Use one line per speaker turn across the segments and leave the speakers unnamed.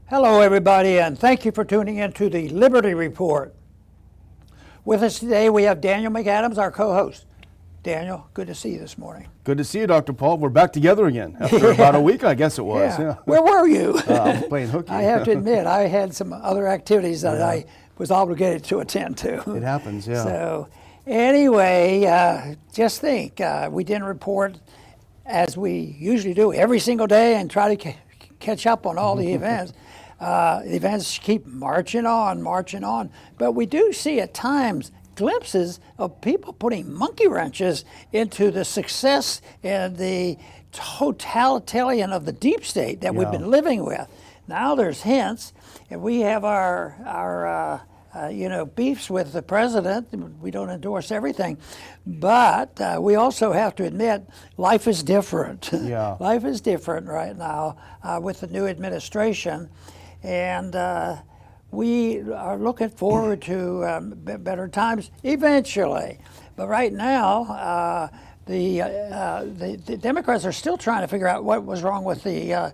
Hello, everybody, and thank you for tuning in to the Liberty Report. With us today, we have Daniel McAdams, our co-host. Daniel, good to see you this morning.
Good to see you, Dr. Paul. We're back together again after about a week, I guess it was.
Yeah. Where were you?
I was playing hooky.
I have to admit, I had some other activities that I was obligated to attend to.
It happens, yeah.
So, anyway, just think, we didn't report as we usually do every single day and try to catch up on all the events. The events keep marching on, but we do see at times glimpses of people putting monkey wrenches into the success and the totalitarian of the deep state that we've been living with. Now there's hints, and we have our beefs with the president. We don't endorse everything, but we also have to admit life is different.
Yeah.
Life is different right now with the new administration, and we are looking forward to better times eventually. But right now, the Democrats are still trying to figure out what was wrong with the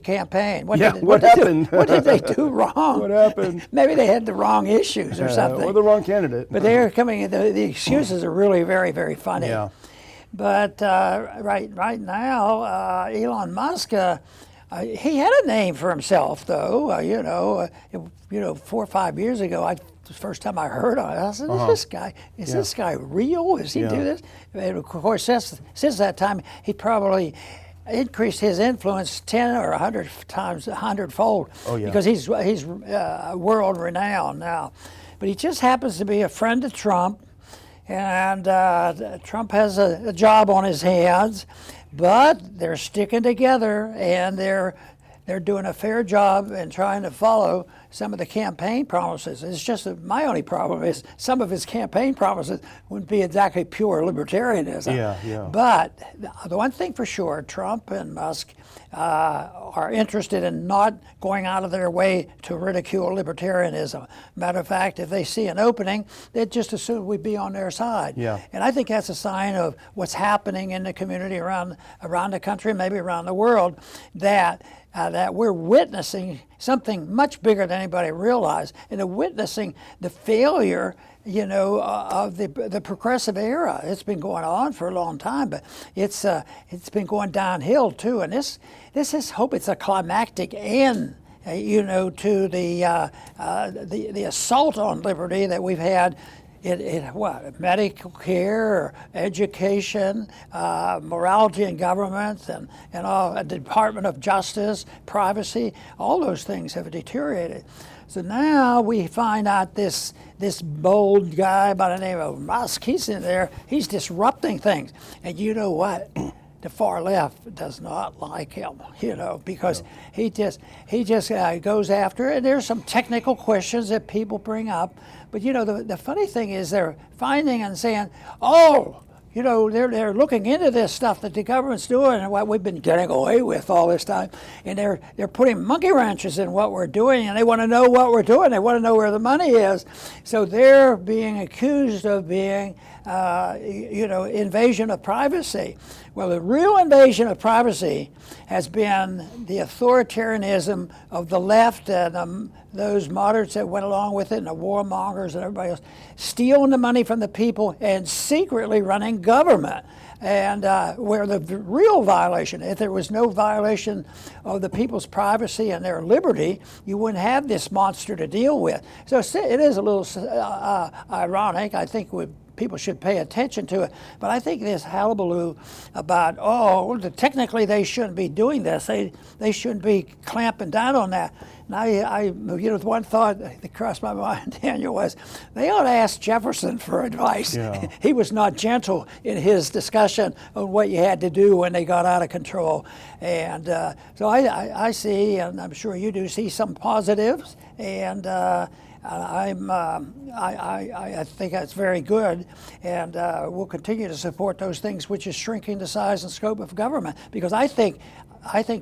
campaign.
What happened?
What did they do wrong?
What happened?
Maybe they had the wrong issues or something.
Or the wrong candidate.
But they're coming in. The excuses are really very, very funny.
Yeah.
But right now, Elon Musk. He had a name for himself, though. 4 or 5 years ago, the first time I heard of it, I said, "Is this guy real? Does he do this?" And of course, since that time, he probably increased his influence 10 or 100 times, 100-fold, because he's world renowned now. But he just happens to be a friend of Trump, and Trump has a job on his hands. But they're sticking together, and they're doing a fair job in trying to follow some of the campaign promises. It's just that my only problem is some of his campaign promises wouldn't be exactly pure libertarianism.
Yeah.
But the one thing for sure, Trump and Musk are interested in not going out of their way to ridicule libertarianism. Matter of fact, if they see an opening, they'd just assume we'd be on their side.
Yeah.
And I think that's a sign of what's happening in the community around the country, maybe around the world, that we're witnessing something much bigger than anybody realized, and they're witnessing the failure, of the progressive era. It's been going on for a long time, but it's been going downhill too. And this is hope it's a climactic end, to the assault on liberty that we've had. Medical care, education, morality in government, and all, the Department of Justice, privacy, all those things have deteriorated. So now we find out this bold guy by the name of Musk, he's in there, he's disrupting things. And you know what? The far left does not like him, because he just goes after it. There's some technical questions that people bring up, but the funny thing is they're finding and saying, they're looking into this stuff that the government's doing and what we've been getting away with all this time, and they're putting monkey wrenches in what we're doing, and they want to know what we're doing. They want to know where the money is. So they're being accused of being, invasion of privacy. Well, the real invasion of privacy has been the authoritarianism of the left and those moderates that went along with it, and the warmongers and everybody else, stealing the money from the people and secretly running government. And where the real violation, if there was no violation of the people's privacy and their liberty, you wouldn't have this monster to deal with. So it is a little ironic. I think people should pay attention to it. But I think this hullabaloo about, technically they shouldn't be doing this. They shouldn't be clamping down on that. And one thought that crossed my mind, Daniel, was they ought to ask Jefferson for advice.
Yeah.
He was not gentle in his discussion on what you had to do when they got out of control. And so I see, and I'm sure you do, see some positives, and I think that's very good, and we'll continue to support those things, which is shrinking the size and scope of government, because I think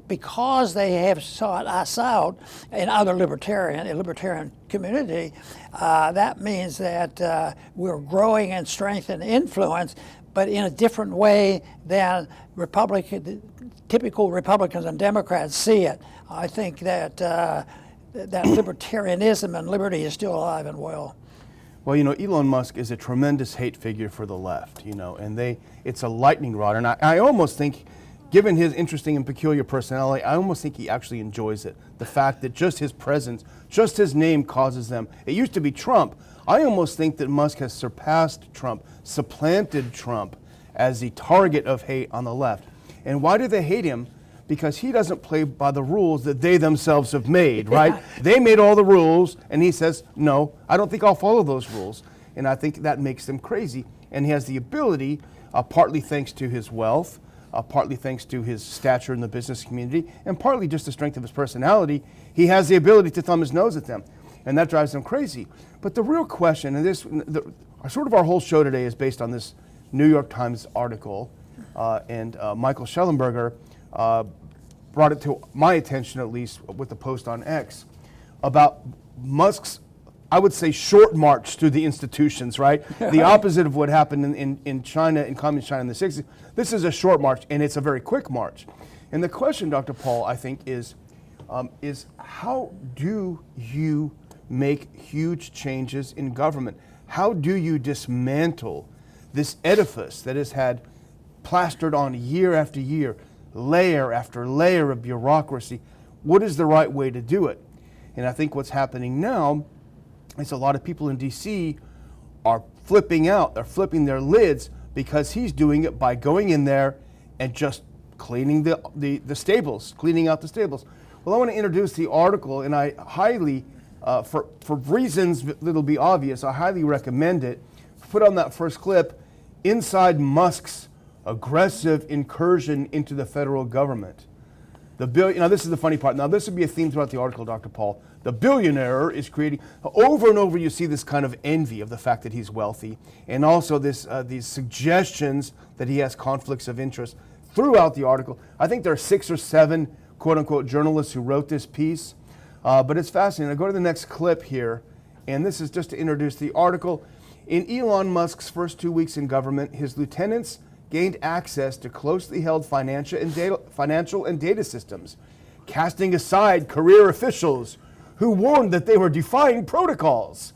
because they have sought us out in other libertarian community, that means that we're growing in strength and influence. but in a different way than typical Republicans and Democrats see it. I think that that libertarianism and liberty is still alive and well.
Well, Elon Musk is a tremendous hate figure for the left, and it's a lightning rod. And I almost think, given his interesting and peculiar personality, I almost think he actually enjoys it. The fact that just his presence, just his name causes them. It used to be Trump. I almost think that Musk has surpassed Trump, supplanted Trump as the target of hate on the left. And why do they hate him? Because he doesn't play by the rules that they themselves have made, right? They made all the rules, and he says, no, I don't think I'll follow those rules. And I think that makes them crazy. And he has the ability, partly thanks to his wealth, partly thanks to his stature in the business community, and partly just the strength of his personality, he has the ability to thumb his nose at them. And that drives them crazy. But the real question, and our whole show today is based on this New York Times article, and Michael Schellenberger brought it to my attention, at least with the post on X, about Musk's, I would say, short march through the institutions, right? The opposite of what happened in China, in communist China in the 60s. This is a short march, and it's a very quick march. And the question, Dr. Paul, I think, is how do you make huge changes in government? How do you dismantle this edifice that has had plastered on year after year, layer after layer of bureaucracy? What is the right way to do it? And I think what's happening now is a lot of people in DC are flipping out. They're flipping their lids because he's doing it by going in there and just cleaning the stables, cleaning out the stables. Well, I want to introduce the article, and I highly, for reasons that'll be obvious, I highly recommend it. Put on that first clip, Inside Musk's Aggressive Incursion into the Federal Government. Now this is the funny part. Now this would be a theme throughout the article, Dr. Paul. The billionaire is creating, over and over you see this kind of envy of the fact that he's wealthy, and also these suggestions that he has conflicts of interest throughout the article. I think there are 6 or 7 quote-unquote journalists who wrote this piece, but it's fascinating. I go to the next clip here, and this is just to introduce the article. In Elon Musk's first 2 weeks in government, his lieutenants gained access to closely held financial and data systems, casting aside career officials who warned that they were defying protocols.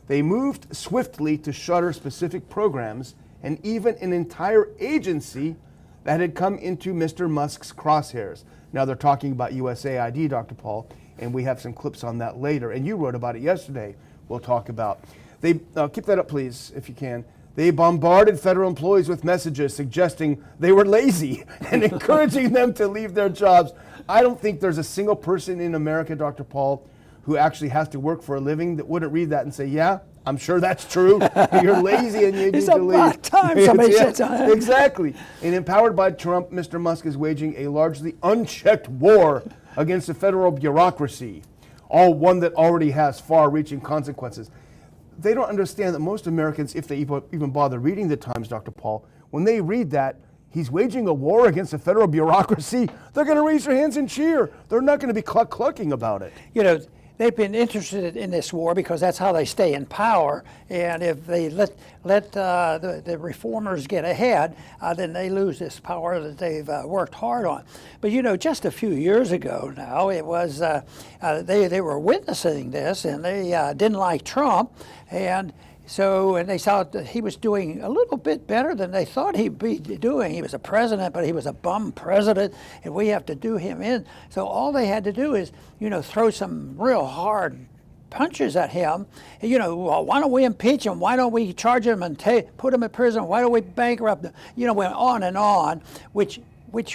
They moved swiftly to shutter specific programs and even an entire agency that had come into Mr. Musk's crosshairs. Now they're talking about USAID, Dr. Paul, and we have some clips on that later. And you wrote about it yesterday. We'll talk about. They keep that up, please, if you can. They bombarded federal employees with messages suggesting they were lazy and encouraging them to leave their jobs. I don't think there's a single person in America, Dr. Paul, who actually has to work for a living that wouldn't read that and say, yeah, I'm sure that's true. You're lazy and you need to leave.
It's about time somebody said something.
Exactly. And empowered by Trump, Mr. Musk is waging a largely unchecked war against the federal bureaucracy, one that already has far-reaching consequences. They don't understand that most Americans, if they even bother reading the Times, Dr. Paul, when they read that he's waging a war against the federal bureaucracy, they're going to raise their hands and cheer. They're not going to be clucking about it.
They've been interested in this war because that's how they stay in power. And if they let the reformers get ahead, then they lose this power that they've worked hard on. But just a few years ago now, it was they were witnessing this, and they didn't like Trump, and they saw that he was doing a little bit better than they thought he'd be doing. He was a president, but he was a bum president, and we have to do him in. So all they had to do is, throw some real hard punches at him. Well, why don't we impeach him? Why don't we charge him and put him in prison? Why don't we bankrupt him? Went on and on, which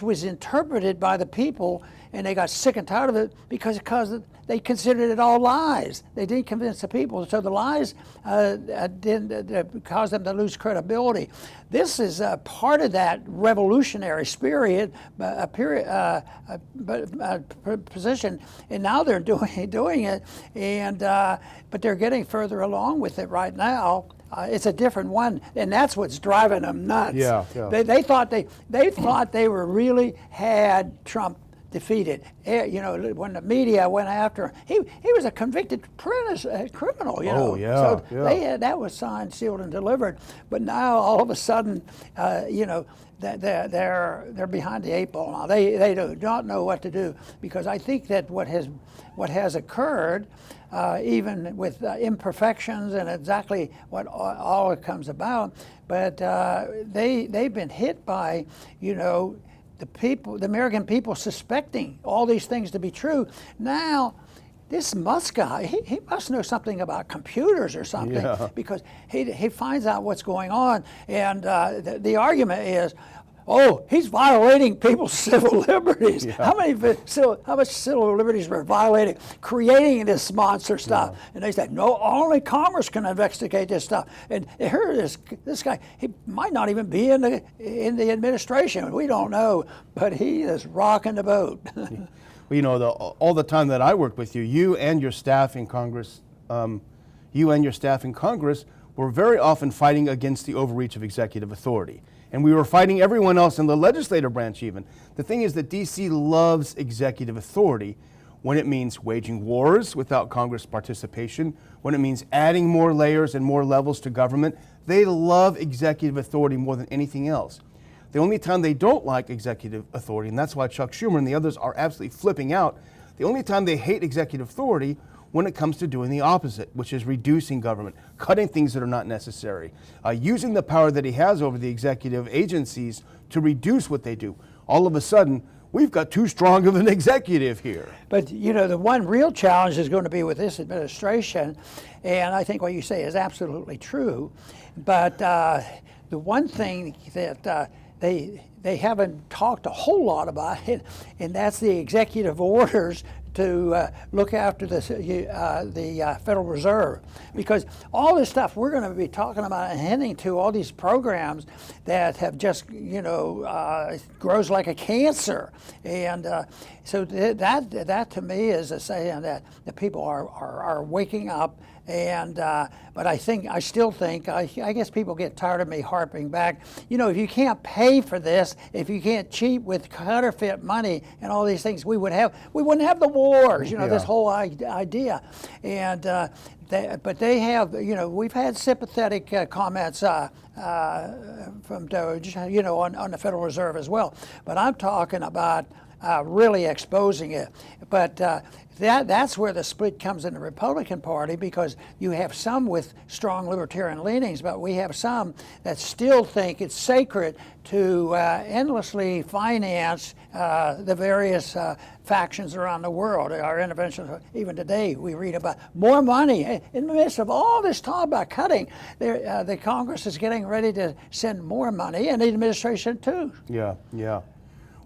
was interpreted by the people, and they got sick and tired of it because they considered it all lies. They didn't convince the people, so the lies didn't cause them to lose credibility. This is part of that revolutionary spirit, position, and now they're doing it, but they're getting further along with it right now. It's a different one, and that's what's driving them nuts.
Yeah.
They thought they were really had Trump defeated. You know, when the media went after him, he was a convicted criminal. You know, so that was signed, sealed, and delivered. But now all of a sudden, you know, they're behind the eight ball now. They do not know what to do, because I think that what has occurred, even with imperfections and exactly what all it comes about, but they've been hit by, you know, the American people suspecting all these things to be true. Now, this Musk guy, he must know something about computers or something, because he finds out what's going on, and the argument is, oh, he's violating people's civil liberties. How much civil liberties were violated creating this monster stuff? And they said, no, only Congress can investigate this stuff. And here this guy, he might not even be in the administration. We don't know, but he is rocking the boat.
Well, you know, all the time that I worked with you, you and your staff in Congress were very often fighting against the overreach of executive authority. And we were fighting everyone else in the legislative branch even. The thing is that D.C. loves executive authority when it means waging wars without Congress participation, when it means adding more layers and more levels to government. They love executive authority more than anything else. The only time they don't like executive authority, and that's why Chuck Schumer and the others are absolutely flipping out, the only time they hate executive authority when it comes to doing the opposite, which is reducing government, cutting things that are not necessary, using the power that he has over the executive agencies to reduce what they do. All of a sudden, we've got too strong of an executive here.
But, you know, the one real challenge is going to be with this administration, and I think what you say is absolutely true, but the one thing that they haven't talked a whole lot about it, and that's the executive orders to look after the Federal Reserve, because all this stuff we're going to be talking about and heading to, all these programs that have just, you know, grows like a cancer, and so that to me is a saying that the people are waking up. And but I still think, I guess people get tired of me harping back. You know, if you can't pay for this, if you can't cheat with counterfeit money and all these things, we wouldn't have the wars. You know, this whole idea. And but they have, you know, we've had sympathetic comments from Doge, you know, on the Federal Reserve as well. But I'm talking about really exposing it. But that's where the split comes in the Republican Party, because you have some with strong libertarian leanings, but we have some that still think it's sacred to endlessly finance the various factions around the world. Our interventions, even today, we read about more money. In the midst of all this talk about cutting, the Congress is getting ready to send more money, and the administration too.
Yeah.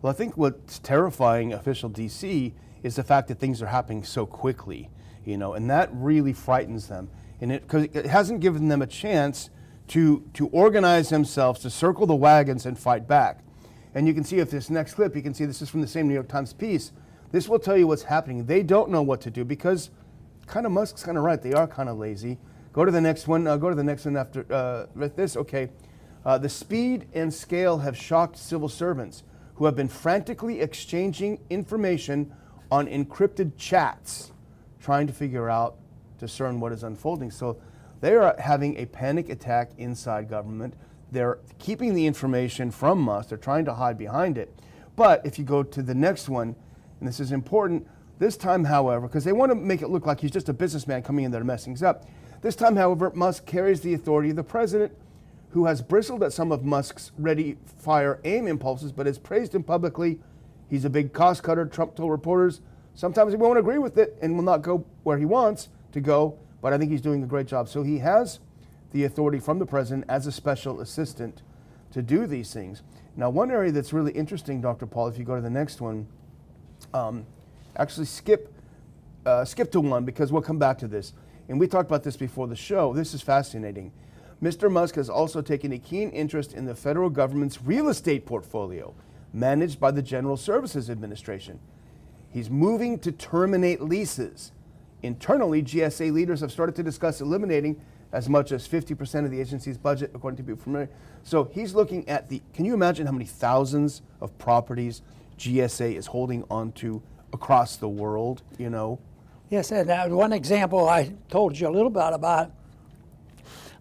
Well, I think what's terrifying official D.C. is the fact that things are happening so quickly, you know, and that really frightens them. And because it hasn't given them a chance to organize themselves, to circle the wagons and fight back. And you can see if this next clip, you can see this is from the same New York Times piece. This will tell you what's happening. They don't know what to do, because kind of Musk's kind of right. They are kind of lazy. Go to the next one. Go to the next one after this. Okay. The speed and scale have shocked civil servants who have been frantically exchanging information on encrypted chats, trying to figure out, discern what is unfolding. So they are having a panic attack inside government. They're keeping the information from Musk. They're trying to hide behind it. But if you go to the next one, and this is important, this time, however, because they want to make it look like he's just a businessman coming in there to mess things up. This time, however, Musk carries the authority of the president, who has bristled at some of Musk's ready-fire aim impulses, but has praised him publicly. He's a big cost cutter, Trump told reporters. Sometimes he won't agree with it and will not go where he wants to go, but I think he's doing a great job. So he has the authority from the president as a special assistant to do these things. Now, one area that's really interesting, Dr. Paul, if you go to the next one, actually skip to one, because we'll come back to this. And we talked about this before the show. This is fascinating. Mr. Musk has also taken a keen interest in the federal government's real estate portfolio, managed by the General Services Administration. He's moving to terminate leases. Internally, GSA leaders have started to discuss eliminating as much as 50% of the agency's budget, according to people familiar. So he's looking at can you imagine how many thousands of properties GSA is holding on to across the world, you know?
Yes, and one example I told you a little bit about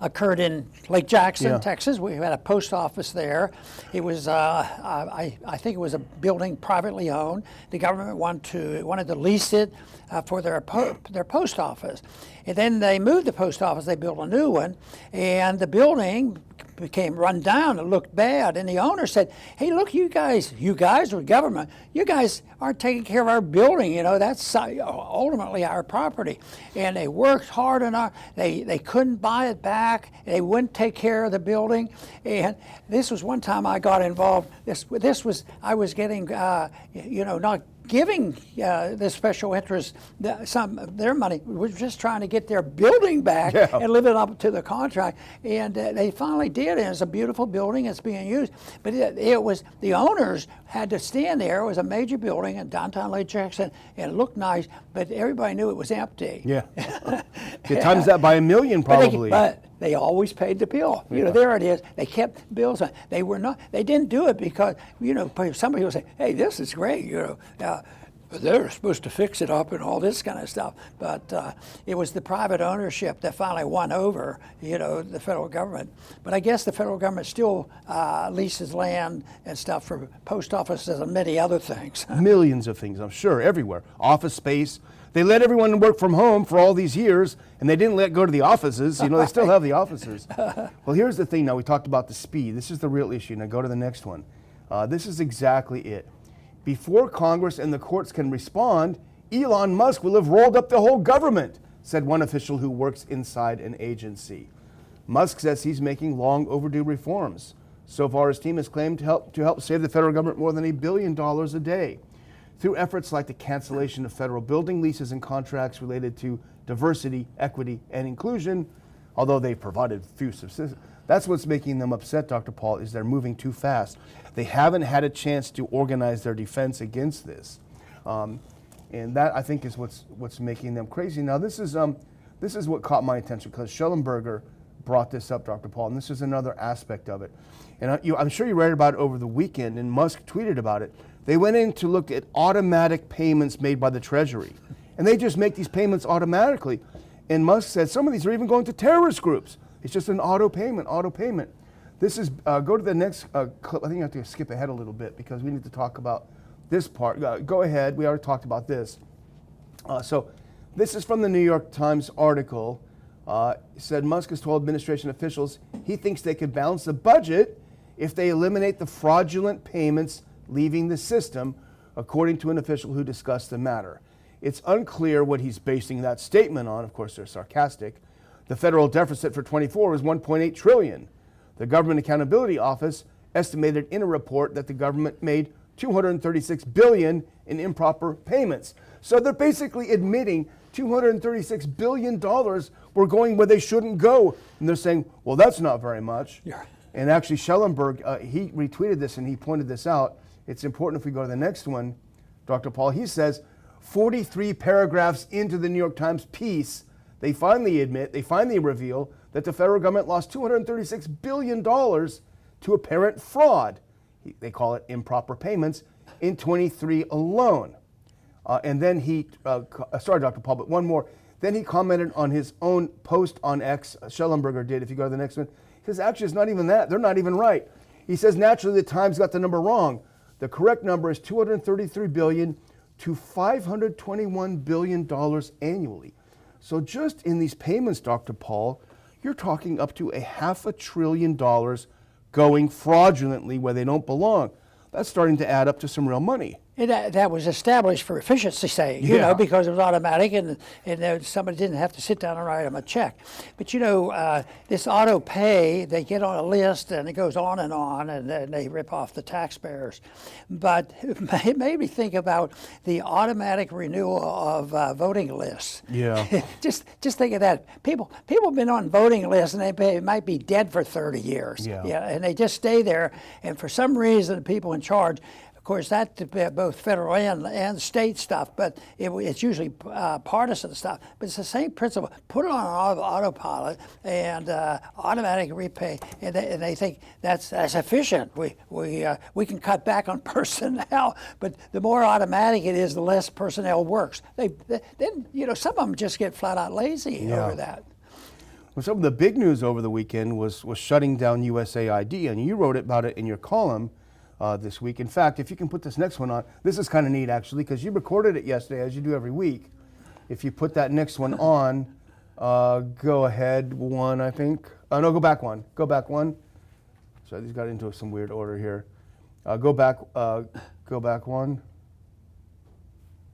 occurred in Lake Jackson,
Yeah.
Texas. We had a post office there. It was, I think it was a building privately owned. The government wanted to lease it for their post office. And then they moved the post office, they built a new one, and the building became run down. It looked bad. And the owner said, hey, look, you guys were government, you guys aren't taking care of our building. You know, that's ultimately our property. And they worked hard on they couldn't buy it back. They wouldn't take care of the building. And this was one time I got involved. I was getting, not giving the special interest some of their money. We were just trying to get their building back and live it up to the contract. And they finally did. And it's a beautiful building. It's being used. But it was, the owners had to stand there. It was a major building in downtown Lake Jackson. And it looked nice, but everybody knew it was empty.
Yeah. You times that by 1 million probably.
But they always paid the bill. You know, there it is. They kept bills on. They didn't do it because, somebody would say, hey, this is great, they're supposed to fix it up and all this kind of stuff. But it was the private ownership that finally won over, the federal government. But I guess the federal government still leases land and stuff for post offices and many other things.
Millions of things, I'm sure, everywhere. Office space. They let everyone work from home for all these years, and they didn't let go to the offices. They still have the offices. Well, here's the thing now. We talked about the speed. This is the real issue. Now go to the next one. This is exactly it. Before Congress and the courts can respond, Elon Musk will have rolled up the whole government, said one official who works inside an agency. Musk says he's making long overdue reforms. So far, his team has claimed to help save the federal government more than $1 billion a day through efforts like the cancellation of federal building leases and contracts related to diversity, equity, and inclusion, although they've provided few subsistence. That's what's making them upset, Dr. Paul, is they're moving too fast. They haven't had a chance to organize their defense against this. And that, I think, is what's making them crazy. Now, this is what caught my attention, because Schellenberger brought this up, Dr. Paul, and this is another aspect of it. And I'm sure you read about it over the weekend, and Musk tweeted about it. They went in to look at automatic payments made by the Treasury, and they just make these payments automatically. And Musk said some of these are even going to terrorist groups. It's just an auto payment. This is, go to the next clip. I think you have to skip ahead a little bit because we need to talk about this part. Go ahead, we already talked about this. So this is from the New York Times article. Said Musk has told administration officials he thinks they could balance the budget if they eliminate the fraudulent payments leaving the system, according to an official who discussed the matter. It's unclear what he's basing that statement on. Of course, they're sarcastic. The federal deficit for 24 was $1.8 trillion. The Government Accountability Office estimated in a report that the government made $236 billion in improper payments. So they're basically admitting $236 billion were going where they shouldn't go. And they're saying, well, that's not very much. Yeah. And actually, Schellenberg, he retweeted this and he pointed this out. It's important if we go to the next one, Dr. Paul. He says, 43 paragraphs into the New York Times piece, they finally reveal that the federal government lost $236 billion to apparent fraud. They call it improper payments in 23 alone. And then sorry, Dr. Paul, but one more. Then he commented on his own post on X, Schellenberger did, if you go to the next one. He says, actually, it's not even that. They're not even right. He says, naturally, the Times got the number wrong. The correct number is $233 billion to $521 billion annually. So just in these payments, Dr. Paul, you're talking up to $500 billion going fraudulently where they don't belong. That's starting to add up to some real money.
That was established for efficiency's sake, because it was automatic and somebody didn't have to sit down and write them a check. But this auto pay, they get on a list and it goes on and they rip off the taxpayers. But it made me think about the automatic renewal of voting lists.
Yeah.
just think of that. People have been on voting lists and they might be dead for 30 years. Yeah, and they just stay there. And for some reason, the people in charge Of course, that's both federal and state stuff, but it's usually partisan stuff. But it's the same principle. Put it on autopilot and automatic repay, and they think that's efficient. We can cut back on personnel, but the more automatic it is, the less personnel works. Then some of them just get flat out lazy over that.
Well, some of the big news over the weekend was shutting down USAID, and you wrote about it in your column this week. In fact, if you can put this next one on, this is kind of neat actually, because you recorded it yesterday, as you do every week. If you put that next one on, go ahead one, I think. No, go back one. Go back one. So these got into some weird order here. Go back one.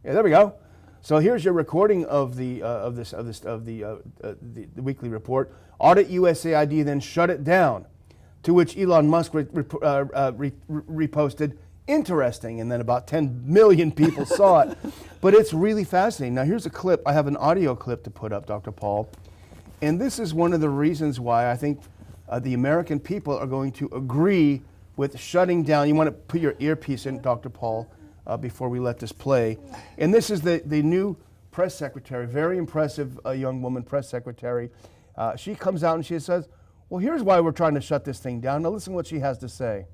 Yeah, there we go. So here's your recording of the weekly report. Audit USAID, then shut it down. To which Elon Musk reposted, interesting, and then about 10 million people saw it. But it's really fascinating. Now here's a clip. I have an audio clip to put up, Dr. Paul. And this is one of the reasons why I think the American people are going to agree with shutting down. You want to put your earpiece in, Dr. Paul, before we let this play. And this is the new press secretary, very impressive young woman press secretary. She comes out and she says, well, here's why we're trying to shut this thing down. Now listen to what she has to say.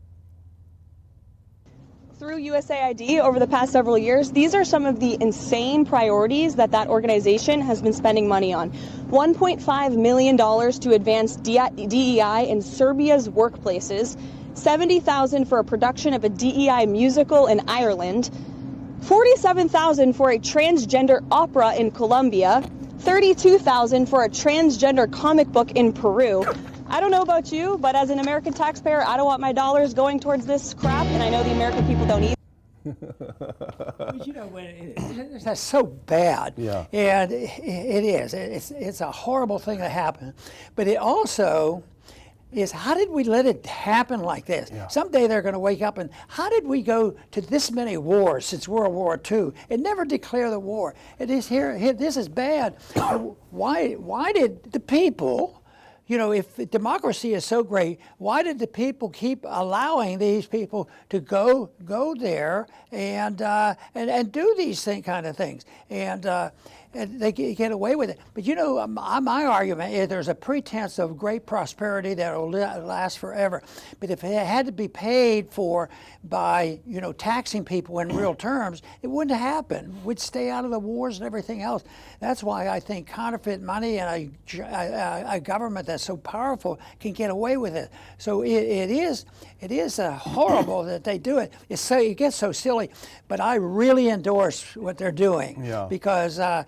Through USAID over the past several years, these are some of the insane priorities that organization has been spending money on. $1.5 million to advance DEI in Serbia's workplaces, $70,000 for a production of a DEI musical in Ireland, $47,000 for a transgender opera in Colombia, $32,000 for a transgender comic book in Peru. I don't know about you, but as an American taxpayer, I don't want my dollars going towards this crap, and I know the American people don't either.
But that's so bad.
Yeah.
And it is. It's a horrible thing that happened. But it also is, how did we let it happen like this?
Yeah.
Someday they're going to wake up and, how did we go to this many wars since World War II and never declare the war? It is here this is bad. Why did the people, if democracy is so great, why did the people keep allowing these people to go there and do these kind of things? And they get away with it. But my argument is there's a pretense of great prosperity that will last forever. But if it had to be paid for by taxing people in real terms, it wouldn't happen. We'd stay out of the wars and everything else. That's why I think counterfeit money and a government that's so powerful can get away with it. So it is horrible that they do it. It gets so silly. But I really endorse what they're doing.
Yeah.
Because I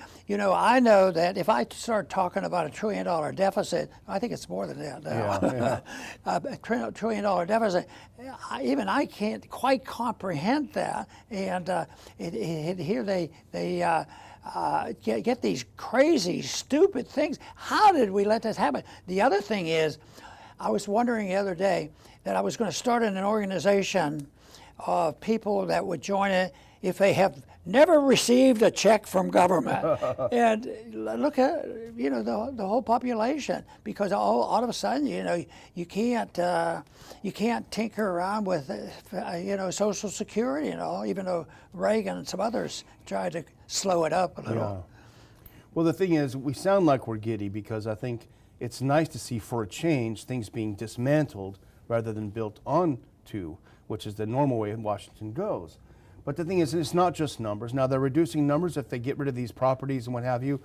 know that if I start talking about $1 trillion deficit, I think it's more than that now.
Yeah.
$1 trillion deficit, even I can't quite comprehend that. And here they get these crazy, stupid things. How did we let this happen? The other thing is, I was wondering the other day that I was going to start an organization of people that would join it if they have never received a check from government. And look at the whole population, because all of a sudden you can't tinker around with Social Security and all, even though Reagan and some others tried to slow it up a little.
Yeah. Well, the thing is, we sound like we're giddy because I think it's nice to see, for a change, things being dismantled rather than built onto, which is the normal way Washington goes. But the thing is, it's not just numbers. Now, they're reducing numbers if they get rid of these properties and what have you.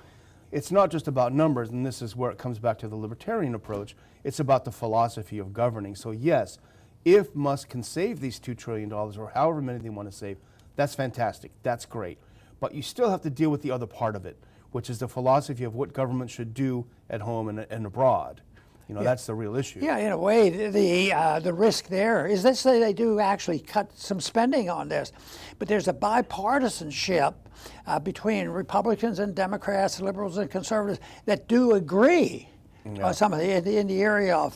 It's not just about numbers, and this is where it comes back to the libertarian approach. It's about the philosophy of governing. So yes, if Musk can save these $2 trillion or however many they want to save, that's fantastic. That's great. But you still have to deal with the other part of it, which is the philosophy of what government should do at home and abroad. That's the real issue.
Yeah, in a way, the risk there is, let's say they do actually cut some spending on this, but there's a bipartisanship between Republicans and Democrats, liberals and conservatives that do agree some of in the area of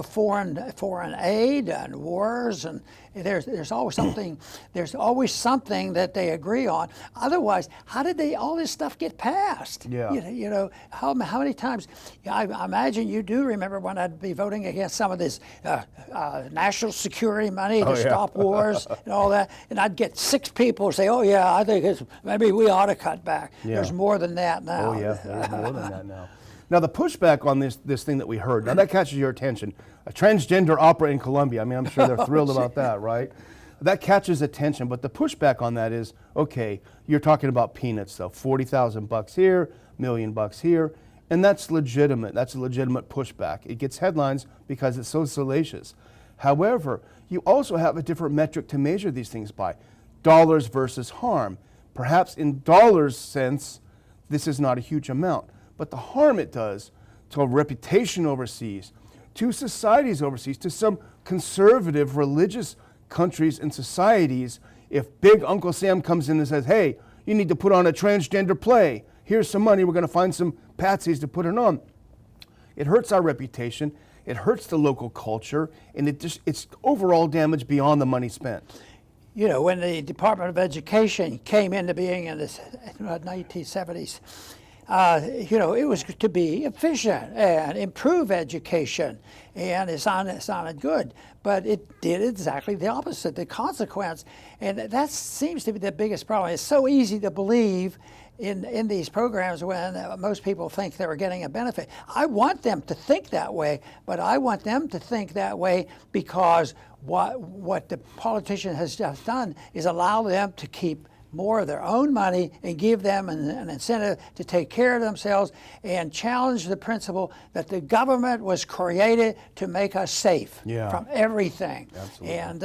foreign aid and wars, and there's always something. There's always something that they agree on. Otherwise, how did all this stuff get passed?
Yeah.
You know how many times? I imagine you do remember when I'd be voting against some of this national security money to stop wars and all that, and I'd get 6 people say, "Oh yeah, I think maybe we ought to cut back."
Yeah.
There's more than that now.
Oh yeah, there's more than that now. Now the pushback on this thing that we heard, now that catches your attention. A transgender opera in Colombia. I mean, I'm sure they're thrilled about that, right? That catches attention, but the pushback on that is, okay, you're talking about peanuts though, $40,000 here, $1 million here, and that's legitimate. That's a legitimate pushback. It gets headlines because it's so salacious. However, you also have a different metric to measure these things by. Dollars versus harm. Perhaps in dollars sense, this is not a huge amount, but the harm it does to a reputation overseas, to societies overseas, to some conservative religious countries and societies, if big Uncle Sam comes in and says, hey, you need to put on a transgender play, here's some money, we're going to find some patsies to put it on. It hurts our reputation, it hurts the local culture, and it's overall damage beyond the money spent.
You know, when the Department of Education came into being in the 1970s, you know, it was to be efficient and improve education, and it sounded good, but it did exactly the opposite, the consequence, and that seems to be the biggest problem. It's so easy to believe in these programs when most people think they're getting a benefit. I want them to think that way, but I want them to think that way because what the politician has just done is allow them to keep more of their own money and give them an incentive to take care of themselves and challenge the principle that the government was created to make us safe from everything.
Absolutely.
And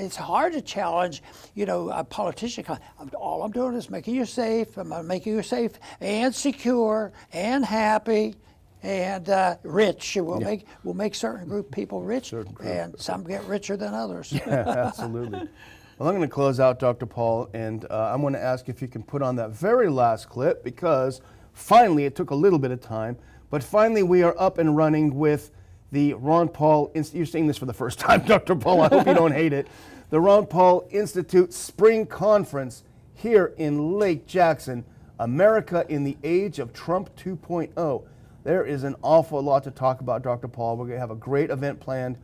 it's hard to challenge, you know, a politician. All I'm doing is making you safe. I'm making you safe and secure and happy. And rich. We'll make certain group people rich, and some get richer than others.
Yeah, absolutely. Well, I'm going to close out, Dr. Paul, and I'm going to ask if you can put on that very last clip, because finally, it took a little bit of time, but finally we are up and running with the Ron Paul Institute. You're saying this for the first time, Dr. Paul. I hope you don't hate it. The Ron Paul Institute Spring Conference here in Lake Jackson, America in the Age of Trump 2.0. There is an awful lot to talk about, Dr. Paul. We're going to have a great event planned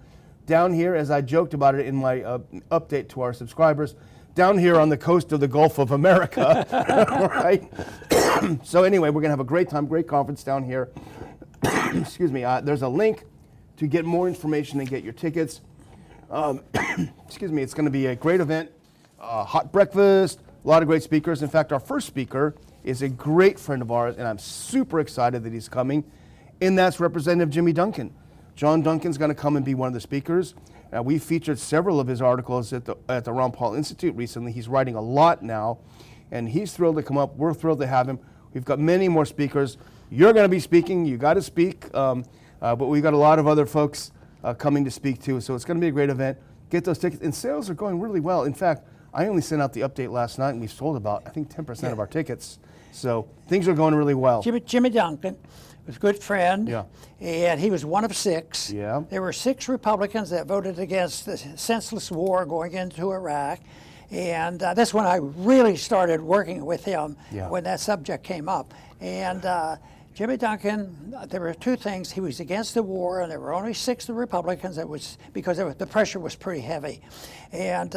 down here, as I joked about it in my update to our subscribers, down here on the coast of the Gulf of America, right? So anyway, we're going to have a great time, great conference down here. Excuse me. There's a link to get more information and get your tickets. Excuse me. It's going to be a great event, hot breakfast, a lot of great speakers. In fact, our first speaker is a great friend of ours, and I'm super excited that he's coming, and that's Representative Jimmy Duncan. John Duncan's going to come and be one of the speakers. We featured several of his articles at the Ron Paul Institute recently. He's writing a lot now, and he's thrilled to come up. We're thrilled to have him. We've got many more speakers. You're going to be speaking. You got to speak, but we've got a lot of other folks coming to speak too, so it's going to be a great event. Get those tickets, and sales are going really well. In fact, I only sent out the update last night, and we sold about, I think, 10% of our tickets. So things are going really well.
Jimmy Duncan was a good friend, and he was one of 6.
Yeah.
There were 6 Republicans that voted against the senseless war going into Iraq, and that's when I really started working with him when that subject came up. And Jimmy Duncan, there were 2 things. He was against the war, and there were only 6 Republicans. It was because the pressure was pretty heavy, and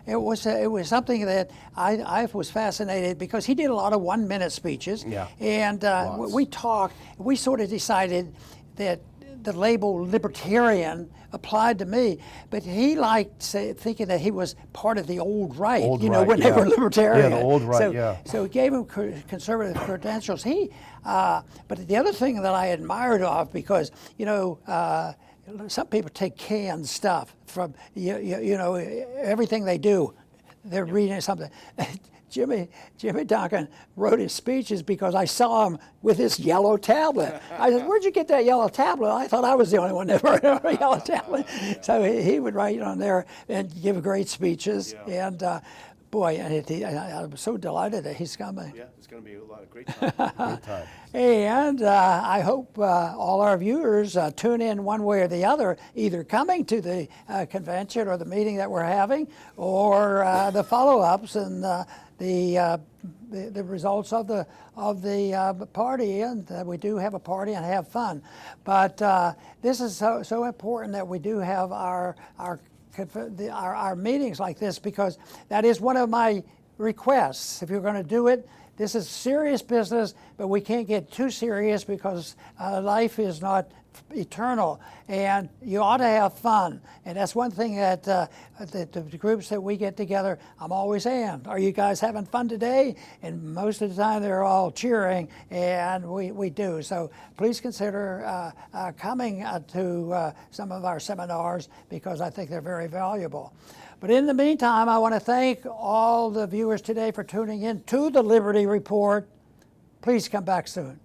it was something that I was fascinated because he did a lot of 1-minute speeches. Yeah. And we talked. We sort of decided that the label libertarian applied to me, but he liked thinking that he was part of the old right, when they were libertarian.
Yeah, the old right,
So he gave him conservative credentials. But the other thing that I admired of, because, some people take canned stuff from, everything they do, they're reading something. Jimmy Duncan wrote his speeches because I saw him with this yellow tablet. I said, "Where'd you get that yellow tablet?" I thought I was the only one that wrote a yellow tablet. So he would write on there and give great speeches. And Boy, I'm so delighted that he's coming.
Yeah, it's going to be a lot of great time. Great time.
And I hope all our viewers tune in one way or the other, either coming to the convention or the meeting that we're having, or the follow-ups and the results of the party. And we do have a party and have fun. But this is so important that we do have our meetings like this, because that is one of my requests. If you're going to do it, this is serious business, but we can't get too serious, because life is not eternal, and you ought to have fun. And that's one thing that the groups that we get together, I'm always saying, are you guys having fun today? And most of the time they're all cheering, and we do. So please consider coming to some of our seminars, because I think they're very valuable. But in the meantime, I want to thank all the viewers today for tuning in to the Liberty Report. Please come back soon.